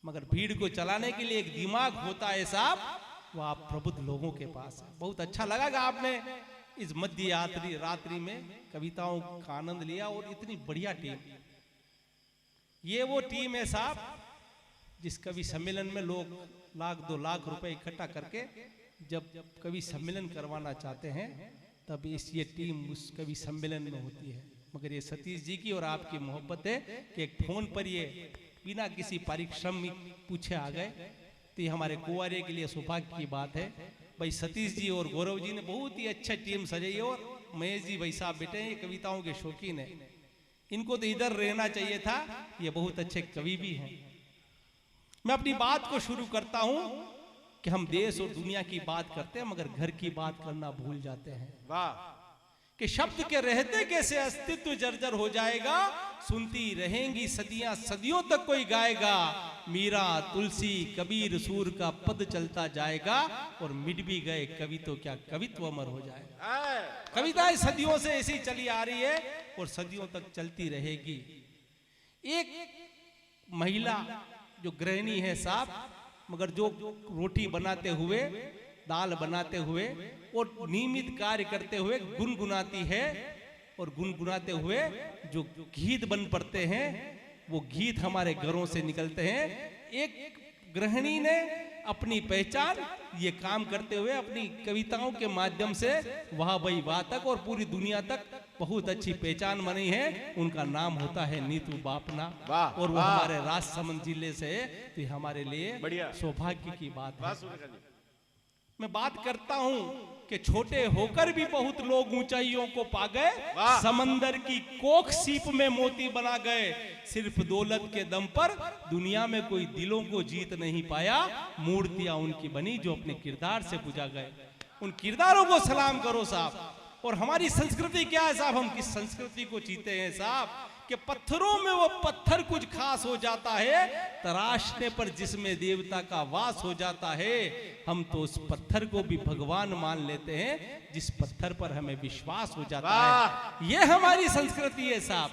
मगर भीड़ को चलाने के लिए एक दिमाग होता है साहब, वो आप प्रबुद्ध लोगों के पास है। बहुत अच्छा लगा आपने इस मध्य रात्रि में कविताओं का आनंद लिया, और इतनी बढ़िया टीम। ये वो टीम है साहब जिस कवि सम्मेलन में लोग 1-2 लाख रुपए इकट्ठा करके जब कवि सम्मेलन करवाना चाहते हैं तब ये टीम उस कवि सम्मेलन में होती है। मगर ये सतीश जी की और आपकी मोहब्बत है कि एक फोन पर ये बिना किसी पारिश्रमिक पूछे आ गए, तो ये हमारे कुंवारे के लिए सौभाग्य की बात है। भाई सतीश जी और गौरव जी ने बहुत ही अच्छा टीम सजाई है, और महेश जी भाई साहब बेटे हैं, ये कविताओं के शौकीन है, इनको तो इधर रहना चाहिए था, ये बहुत अच्छे कवि भी हैं। मैं अपनी बात को शुरू करता हूं कि हम देश और दुनिया की बात करते हैं मगर घर की बात करना भूल जाते हैं। वाह, कि शब्द के रहते कैसे अस्तित्व जर्जर हो जाएगा, सुनती रहेंगी सदियां सदियों तक कोई गाएगा, मीरा तुलसी कबीर सूर का पद चलता जाएगा, और मिट भी गए कवि तो क्या कवित्व अमर हो जाएगा। कविताएं सदियों से ऐसी चली आ रही है और सदियों तक चलती रहेगी। एक महिला जो गृहिणी है साहब, मगर जो रोटी बनाते हुए, दाल बनाते हुए और नियमित कार्य करते हुए गुनगुनाती है, और गुनगुनाते हुए जो गीत बन पड़ते हैं वो गीत हमारे घरों से निकलते हैं। एक गृहिणी ने अपनी पहचान ये काम करते हुए अपनी कविताओं के माध्यम से वाह भाई वाह तक और पूरी दुनिया तक बहुत अच्छी पहचान बनी है। उनका नाम होता है नीतू बापना, और वो हमारे राजसमंद जिले से है, तो ये हमारे लिए सौभाग्य की बात है। मैं बात करता हूं कि छोटे होकर भी बहुत लोग ऊंचाइयों को पा गए, समंदर की कोख सीप में मोती बना गए, सिर्फ दौलत के दम पर दुनिया में कोई दिलों को जीत नहीं पाया, मूर्तियां उनकी बनी जो अपने किरदार से पूजा गए। उन किरदारों को सलाम करो साहब। और हमारी संस्कृति क्या है साहब, हम किस संस्कृति को जीते हैं साहब, कि पत्थरों में वो पत्थर कुछ खास हो जाता है, तराशने पर जिसमें देवता का वास हो जाता है। हम तो उस पत्थर को भी भगवान मान लेते हैं जिस पत्थर पर हमें विश्वास हो जाता है। ये हमारी संस्कृति है साहब।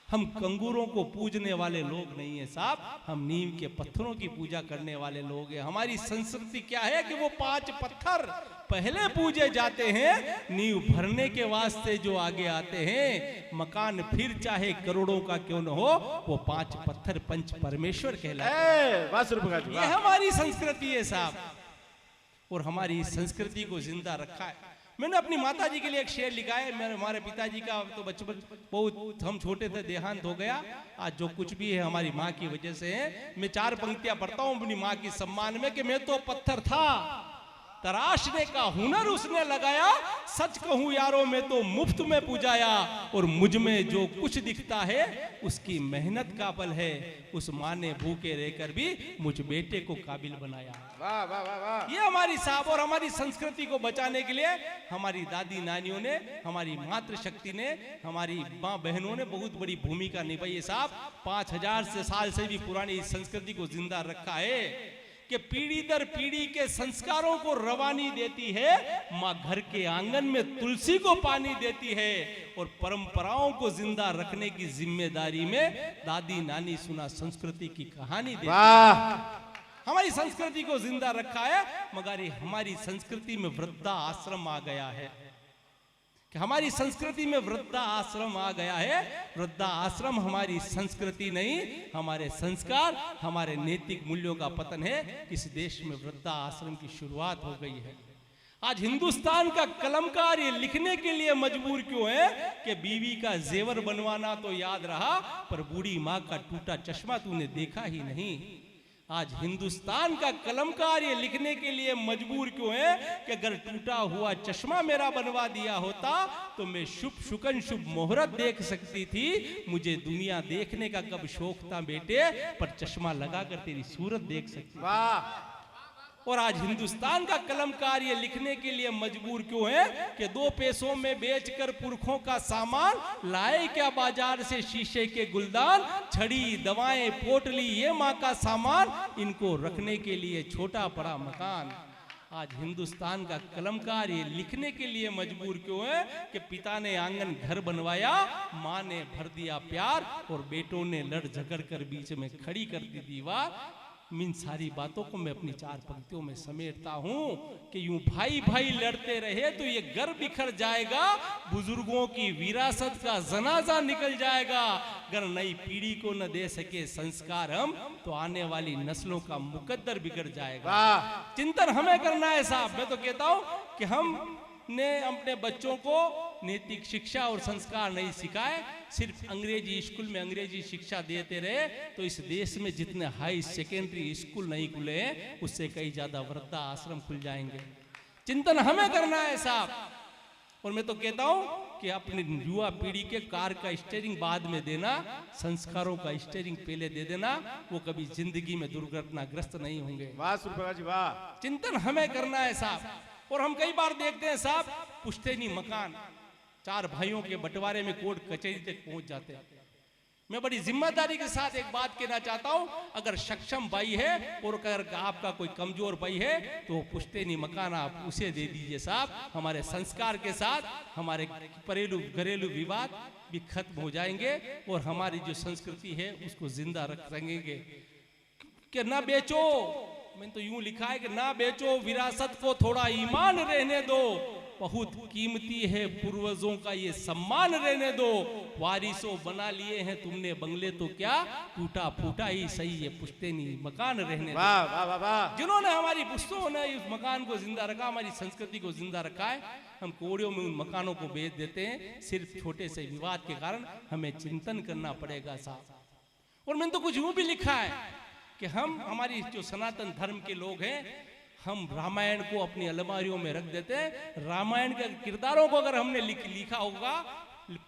हम कंगूरों को पूजने वाले लोग नहीं है साहब, हम नीम के पत्थरों की पूजा करने वाले लोग हैं। हमारी संस्कृति क्या है कि वो 5 पत्थर पहले पूजे जाते हैं, नींव भरने के वास्ते जो आगे आते हैं, मकान फिर चाहे करोड़ों का क्यों न हो, वो 5 पत्थर पंच परमेश्वर कहलाते हैं। ये हमारी संस्कृति है साहब, और हमारी संस्कृति को जिंदा रखा है। मैंने अपनी माता जी के लिए एक शेर लिखा है। मेरे हमारे पिताजी का तो बचपन बहुत, हम छोटे थे, देहांत हो गया। आज जो कुछ भी है हमारी माँ की वजह से है। मैं 4 पंक्तियां पढ़ता हूँ अपनी माँ की सम्मान में कि मैं तो पत्थर था, तराशने का हुनर उसने लगाया, सच कहूं यारों में तो मुफ्त में पूजाया, और मुझ में जो कुछ दिखता है उसकी मेहनत का फल है। उस माँ ने भूखे रहकर भी मुझ बेटे को काबिल बनाया। वाह वाह वाह वाह। ये हमारी साहब, और हमारी संस्कृति को बचाने के लिए हमारी दादी नानियों ने, हमारी मातृशक्ति ने, हमारी माँ बहनों ने बहुत बड़ी भूमिका निभाई है साहब। 5000 साल से भी पुरानी संस्कृति को जिंदा रखा है कि पीढ़ी दर पीढ़ी के संस्कारों को रवानी देती है। माँ घर के आंगन में तुलसी को पानी देती है, और परंपराओं को जिंदा रखने की जिम्मेदारी में दादी नानी सुना संस्कृति की कहानी देती है। हमारी संस्कृति को जिंदा रखा है, मगर हमारी संस्कृति में वृद्धा आश्रम आ गया है, कि हमारी संस्कृति में वृद्धा आश्रम आ गया है। वृद्धा आश्रम हमारी संस्कृति नहीं, हमारे संस्कार, हमारे नैतिक मूल्यों का पतन है। इस देश में वृद्धा आश्रम की शुरुआत हो गई है। आज हिंदुस्तान का कलमकार ये लिखने के लिए मजबूर क्यों है कि बीवी का जेवर बनवाना तो याद रहा, पर बूढ़ी माँ का टूटा चश्मा तूने देखा ही नहीं। आज हिंदुस्तान का कलमकार ये लिखने के लिए मजबूर क्यों है कि अगर टूटा हुआ चश्मा मेरा बनवा दिया होता तो मैं शुभ शुकन शुभ मुहूर्त देख सकती थी। मुझे दुनिया देखने का कब शौक था बेटे, पर चश्मा लगाकर तेरी सूरत देख सकती। वाह। और आज हिंदुस्तान का कलमकार ये लिखने के लिए मजबूर क्यों है कि 2 पैसों में बेचकर पुरखों का सामान लाए क्या बाजार से शीशे के गुलदान, छड़ी दवाएं पोटली ये माँ का सामान, इनको रखने के लिए छोटा बड़ा मकान। आज हिंदुस्तान का कलमकार ये लिखने के लिए मजबूर क्यों है कि पिता ने आंगन घर बनवाया, माँ ने भर दिया प्यार, और बेटों ने लड़ झगड़ कर बीच में खड़ी कर दी दीवार। इन सारी बातों को मैं अपनी 4 पंक्तियों में समेटता हूं कि यूं भाई भाई लड़ते रहे तो ये घर बिखर जाएगा, बुजुर्गों की विरासत का जनाजा निकल जाएगा। अगर नई पीढ़ी को न दे सके संस्कार हम, तो आने वाली नस्लों का मुकद्दर बिगड़ जाएगा। चिंतन हमें करना है साहब। मैं तो कहता हूं कि हमने अपने बच्चों को नैतिक शिक्षा और संस्कार नहीं सिखाए, सिर्फ अंग्रेजी स्कूल में अंग्रेजी शिक्षा देते रहे, तो इस देश में जितने हाई सेकेंडरी स्कूल नहीं खुले हैं, उससे कई ज्यादा वृद्धा आश्रम खुल जाएंगे। चिंतन हमें करना है साहब। और मैं तो कहता हूं कि अपनी युवा पीढ़ी के कार का स्टीयरिंग बाद में देना, संस्कारों का स्टीयरिंग पहले दे देना, वो कभी जिंदगी में दुर्घटनाग्रस्त नहीं होंगे। वाह सूर्यप्रकाश जी वाह। चिंतन हमें करना है साहब। और हम कई बार देखते हैं साहब, पुश्तैनी मकान 4 भाइयों के बंटवारे में कोर्ट कचहरी तक पहुंच जाते हैं। मैं बड़ी जिम्मेदारी के साथ एक बात कहना चाहता हूं, अगर सक्षम भाई है और अगर आपका कोई कमजोर भाई है, तो पुश्तैनी मकान आप उसे दे दीजिए साहब। हमारे संस्कार के साथ हमारे घरेलू विवाद भी खत्म हो जाएंगे और हमारी जो संस्कृति है उसको जिंदा रख सकेंगे। कि ना बेचो, मैंने तो यूं लिखा है कि ना बेचो विरासत को, थोड़ा ईमान रहने दो, बहुत कीमती है पूर्वजों का ये सम्मान रहने दो, वारिसों बना लिए हैं तुमने बंगले तो क्या, टूटा फूटा ही सही ये पुश्तैनी मकान रहने दो। वाह वाह वाह वाह। जिन्होंने हमारी पुश्तों ने इस मकान को जिंदा रखा, हमारी संस्कृति को जिंदा रखा है, हम कोड़ियों में उन मकानों को बेच देते हैं सिर्फ छोटे से विवाद के कारण। हमें चिंतन करना पड़ेगा साहब। और मैंने तो कुछ यूं भी लिखा है कि हम हमारी जो सनातन धर्म के लोग हैं, हम रामायण को अपनी अलमारियों में रख देते हैं। रामायण के किरदारों को अगर हमने लिखा होगा,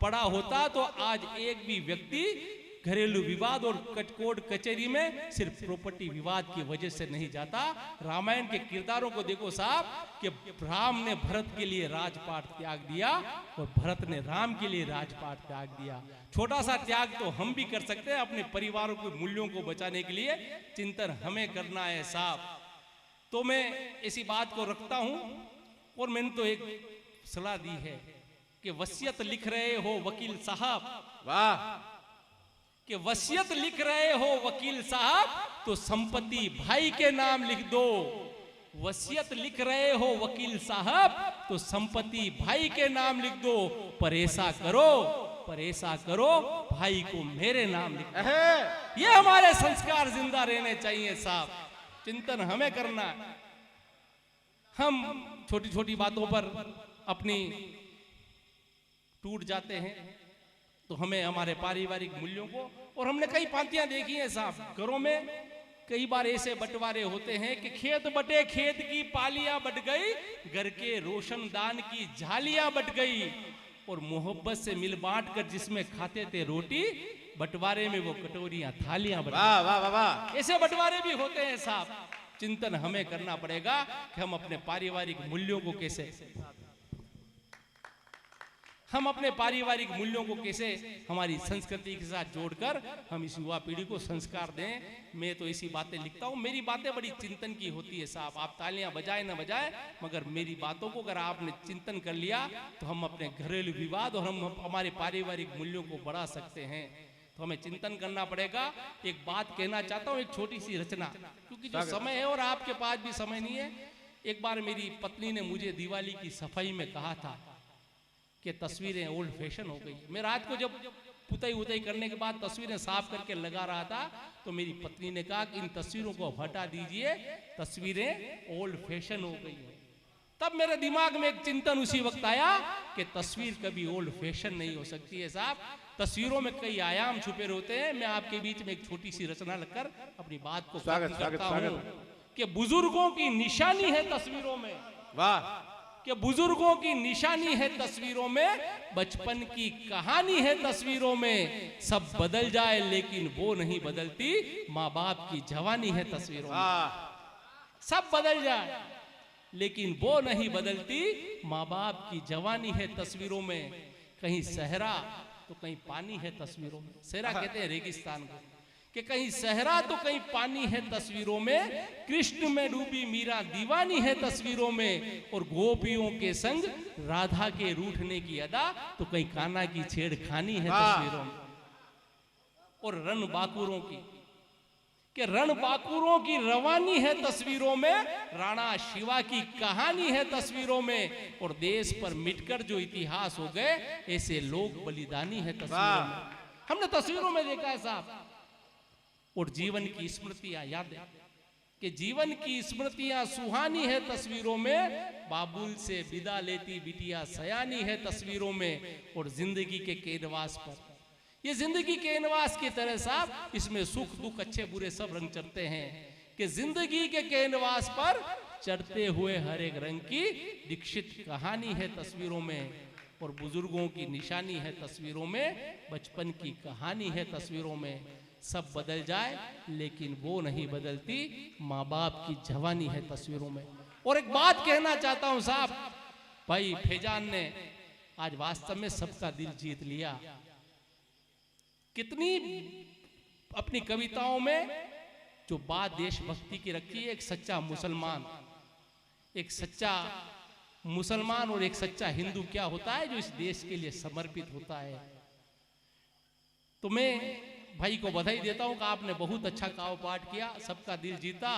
पढ़ा होता, तो आज एक भी व्यक्ति घरेलू विवाद और कोर्ट कचहरी में सिर्फ प्रॉपर्टी विवाद की वजह से नहीं जाता। रामायण के किरदारों को देखो साहब, कि राम ने भरत के लिए राजपाट त्याग दिया और भरत ने राम के लिए राजपाट त्याग दिया। छोटा सा त्याग तो हम भी कर सकते हैं अपने परिवारों के मूल्यों को बचाने के लिए। चिंतन हमें करना है साहब। तो मैं इसी बात को रखता हूं। और मैंने तो एक सलाह दी है कि वसीयत लिख रहे हो वकील साहब, वाह, कि वसीयत लिख रहे हो वकील साहब, तो संपत्ति भाई के नाम लिख दो। वसीयत लिख रहे हो वकील साहब, तो संपत्ति भाई के नाम लिख दो। पर ऐसा करो भाई को मेरे नाम लिख दो। ये हमारे संस्कार जिंदा रहने चाहिए साहब। चिंतन हमें करना। हम छोटी छोटी बातों पर अपनी टूट जाते हैं, तो हमें हमारे पारिवारिक मूल्यों को, और हमने कई पांतियां देखी हैं साहब। घरों में कई बार ऐसे बंटवारे होते हैं कि खेत बटे, खेत की पालियां बट गई, घर के रोशनदान की झालियां बट गई, और मोहब्बत से मिल बांट कर जिसमें खाते थे रोटी, बंटवारे में वो कटोरियां थालियां बट वाह वाह वाह वाह। ऐसे बंटवारे भी होते हैं साहब। चिंतन हमें करना पड़ेगा कि हम अपने पारिवारिक मूल्यों को कैसे, हमारी संस्कृति के साथ जोड़कर हम इस युवा पीढ़ी को संस्कार दें। मैं तो ऐसी बातें लिखता हूँ, मेरी बातें बड़ी चिंतन की होती है साहब। आप तालियां बजाए ना बजाए, मगर मेरी बातों को अगर आपने चिंतन कर लिया, तो हम अपने घरेलू विवाद और हम हमारे पारिवारिक मूल्यों को बढ़ा सकते हैं। तो हमें चिंतन करना पड़ेगा। एक बात कहना चाहता हूँ, एक छोटी सी रचना, क्योंकि जो समय है और आपके पास भी समय नहीं है। एक बार मेरी पत्नी ने मुझे दिवाली की सफाई में कहा था कि तस्वीरें ओल्ड फैशन हो गई। मैं रात को जब पुताई करने के बाद तस्वीरें साफ करके लगा रहा था, तो मेरी पत्नी ने कहा कि इन तस्वीरों को हटा दीजिए, तस्वीरें ओल्ड फैशन हो गई हैं। तब मेरे दिमाग में एक चिंतन उसी वक्त आया कि तस्वीर कभी ओल्ड फैशन नहीं हो सकती है साहब। तस्वीरों में कई आयाम छुपे होते हैं। मैं आपके बीच में एक छोटी सी रचना लगकर अपनी बात को स्वागत कि बुजुर्गों की निशानी है तस्वीरों में। वाह। कि बुजुर्गों की निशानी है तस्वीरों में, बचपन की कहानी है तस्वीरों में। सब बदल जाए लेकिन वो नहीं बदलती, माँ बाप की जवानी है तस्वीरों में। सब बदल जाए लेकिन वो नहीं बदलती, माँ बाप की जवानी है तस्वीरों में। कहीं सहरा तो कहीं पानी है तस्वीरों में। सहरा कहते हैं रेगिस्तान को, कि कहीं सहरा तो कहीं पानी है तस्वीरों में। कृष्ण में डूबी मीरा दीवानी है तस्वीरों में, और गोपियों के संग राधा के रूठने की अदा, तो कहीं कान्हा की छेड़खानी है तस्वीरों में। और रण बाकुरों की कि रणबांकुरों की रवानी है तस्वीरों में, राणा शिवा की कहानी है तस्वीरों में, और देश पर मिटकर जो इतिहास हो गए ऐसे लोग बलिदानी है तस्वीरों में। हमने तस्वीरों में देखा है साहब। और जीवन की स्मृतियां यादें, कि जीवन की स्मृतियां सुहानी है तस्वीरों में, बाबुल से विदा लेती बिटिया सयानी है तस्वीरों में। और जिंदगी के कैनवास पर, ये जिंदगी के कैनवास की तरह साहब, इसमें सुख दुख अच्छे बुरे सब रंग चढ़ते हैं, कि जिंदगी के कैनवास पर चढ़ते हुए हर एक रंग की दीक्षित कहानी है तस्वीरों में। और बुजुर्गों की निशानी है तस्वीरों में, बचपन की कहानी है तस्वीरों में। सब बदल जाए लेकिन वो नहीं बदलती, माँ बाप की जवानी है तस्वीरों में। और एक बात कहना चाहता हूं साहब, भाई फैजान ने आज वास्तव में सबका दिल जीत लिया। कितनी अपनी कविताओं में जो बात देशभक्ति की रखी है, एक सच्चा मुसलमान, एक सच्चा मुसलमान और एक सच्चा हिंदू क्या होता है, जो इस देश के लिए समर्पित होता है। तो मैं भाई को बधाई देता हूं कि आपने बहुत अच्छा काव्य पाठ किया, सबका दिल जीता।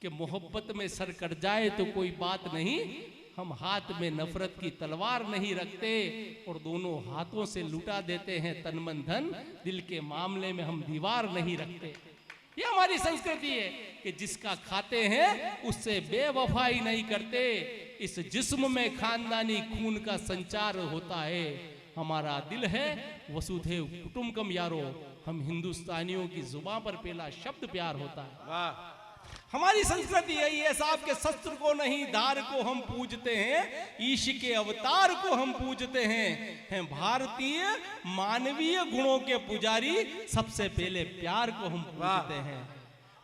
कि मोहब्बत में सर कट जाए तो कोई बात नहीं, हम हाथ में नफरत की तलवार नहीं रखते, और दोनों हाथों से लुटा देते हैं तन मन धन, दिल के मामले में हम दीवार नहीं रखते। ये हमारी संस्कृति है कि जिसका खाते हैं उससे बेवफाई नहीं करते। इस जिस्म में खानदानी खून का संचार होता है। हमारा दिल है वसुधैव कुटुंबकम यारो, हम हिंदुस्तानियों की जुबान पर पहला शब्द प्यार होता है। वाह। हमारी संस्कृति यही है साहब, के शस्त्र को नहीं धार को हम पूजते हैं, ईश के अवतार को हम पूजते हैं भारतीय मानवीय गुणों के पुजारी, सबसे पहले प्यार को हम पूजते हैं।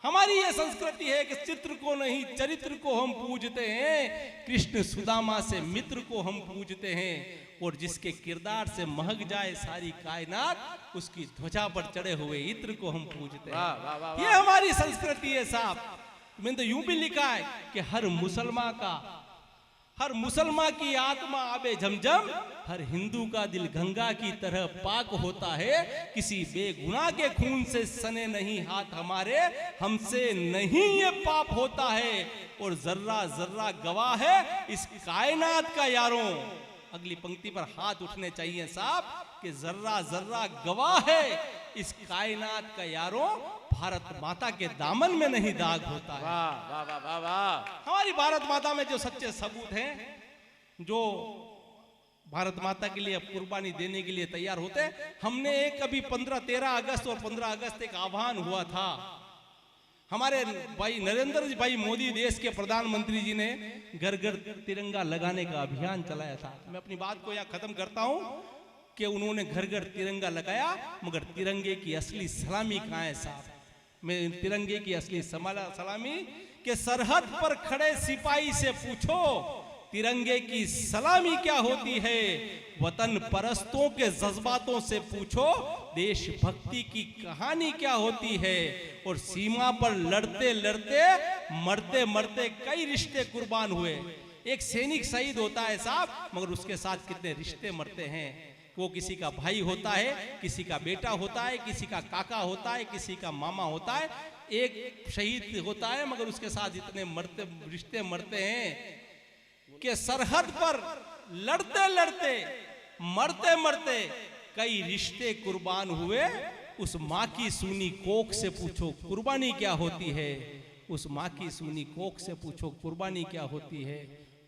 हमारी ये संस्कृति है कि चित्र को नहीं चरित्र को हम पूजते हैं, कृष्ण सुदामा से मित्र को हम पूजते हैं, और जिसके किरदार से महक जाए सारी कायनात, उसकी ध्वजा पर चढ़े हुए इत्र को हम पूजते हैं। वाह, वाह, वाह, ये हमारी संस्कृति है साहब। मैंने तो यूं भी लिखा है कि हर मुसलमान की आत्मा आबे झमझम, हर हिंदू का दिल गंगा की तरह पाक होता है। किसी बेगुनाह के खून से सने नहीं हाथ हमारे, हमसे नहीं ये पाप होता है, और जर्रा जर्रा गवाह है इस कायनात का यारों। अगली पंक्ति पर हाथ उठने चाहिए साहब, कि जर्रा जर्रा गवाह है इस कायनात का यारों, भारत माता के दामन में नहीं दाग होता है। वाह वाह वाह वाह वाह। हमारी भारत माता में जो सच्चे सबूत हैं, जो भारत माता के लिए कुर्बानी देने के लिए तैयार होते हैं। हमने एक अभी 13 अगस्त और 15 अगस्त एक आह्वान हुआ था। हमारे भाई नरेंद्र भाई मोदी, देश के प्रधानमंत्री जी ने घर घर तिरंगा लगाने का अभियान चलाया था। मैं अपनी बात को यहाँ खत्म करता हूँ कि उन्होंने घर घर तिरंगा लगाया, मगर तिरंगे की असली सलामी कहाँ है साहब? मैं तिरंगे की असली सलामी के सरहद पर खड़े सिपाही से पूछो, तिरंगे की सलामी क्या होती है? वतन परस्तों के जज्बातों से पूछो, देशभक्ति की कहानी क्या होती है? और सीमा पर लड़ते लड़ते मरते मरते कई रिश्ते कुर्बान हुए। एक सैनिक शहीद होता है साहब, मगर उसके साथ कितने रिश्ते मरते हैं। वो किसी का भाई होता है, किसी का बेटा होता है, किसी का काका होता है, किसी का मामा होता है। एक शहीद होता है, मगर उसके साथ इतने रिश्ते मरते हैं कि सरहद पर लड़ते लड़ते मरते मरते कई रिश्ते कुर्बान हुए। उस माँ की सूनी कोख से पूछो कुर्बानी क्या होती है? उस माँ की सूनी कोख से पूछो कुर्बानी क्या होती है?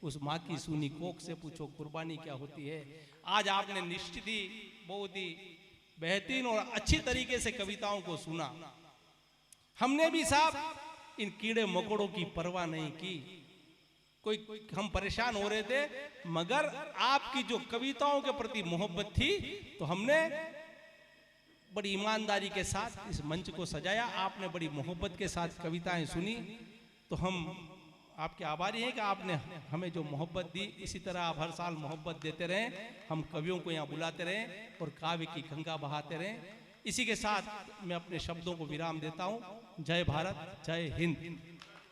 उस माँ की सूनी कोख से पूछो कुर्बानी क्या होती है? आज आपने निश्चित ही बहुत ही बेहतरीन और अच्छी तरीके से कविताओं को सुना। हमने भी साहब इन कीड़े मकोड़ों की परवाह नहीं की। कोई हम परेशान हो रहे थे, मगर आपकी जो कविताओं के प्रति मोहब्बत थी, तो हमने बड़ी ईमानदारी के साथ इस मंच को सजाया। आपने बड़ी मोहब्बत के साथ कविताएं सुनी, तो हम आपके आभारी हैं कि आपने हमें जो मोहब्बत दी, इसी तरह आप हर साल मोहब्बत देते रहें। हम कवियों को यहाँ बुलाते रहें और काव्य की गंगा बहाते रहें। इसी के साथ मैं अपने शब्दों को विराम देता हूँ। जय भारत, जय हिंद।